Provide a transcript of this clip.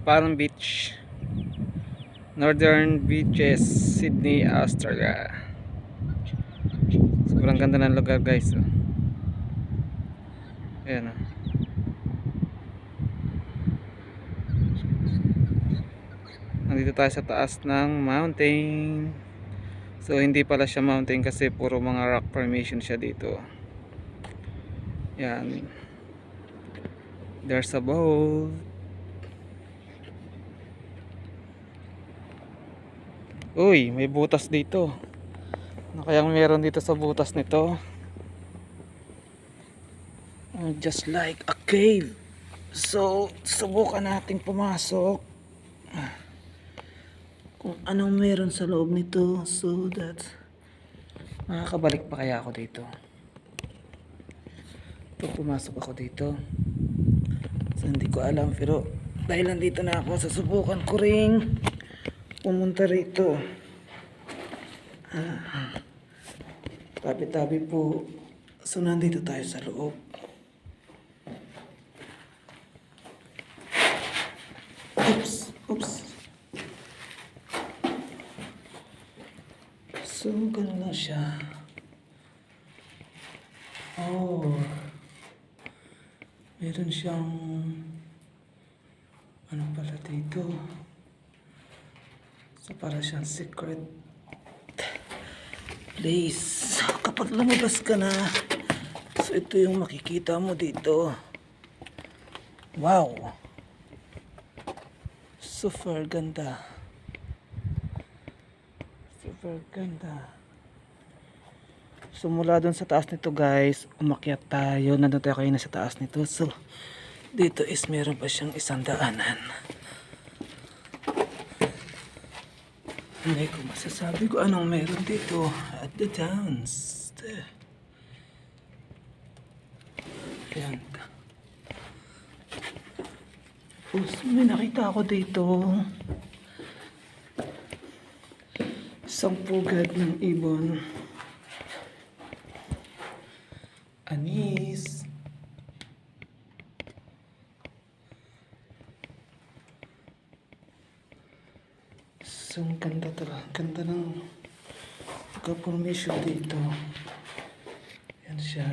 Palm Beach, Northern Beaches, Sydney, Australia. Sobrang ganda ng lugar guys. Ayan. Nandito tayo sa taas ng mountain. So hindi pala siya mountain kasi puro mga rock formation siya dito. Yan. There's a boat. Uy, may butas dito. Ano kayang meron dito sa butas nito? Just like a cave. So, subukan nating pumasok. Kung anong meron sa loob nito. So that makakabalik pa kaya ako dito. Pag pumasok ako dito. So, hindi ko alam pero dahil nandito na ako, susubukan ko ring pumunta rito. Tabi-tabi po. So nandito tayo sa loob. Oops. So ganun lang siya. Oh, meron siyang ano pala dito. So para siyang secret place. Kapag lumabas ka na, so ito yung makikita mo dito. Wow, super ganda. So mula dun sa taas nito guys, umakyat tayo. Nandun tayo kayo na sa taas nito. So dito is meron pa siyang isang daanan. Hindi ko masasabi kung anong meron dito at the downs. Ayan. Tapos may nakita ako dito. Isang pugad ng ibon. Anis. So, ang ganda talaga. Ganda ng pagka-formation dito. Yan siya.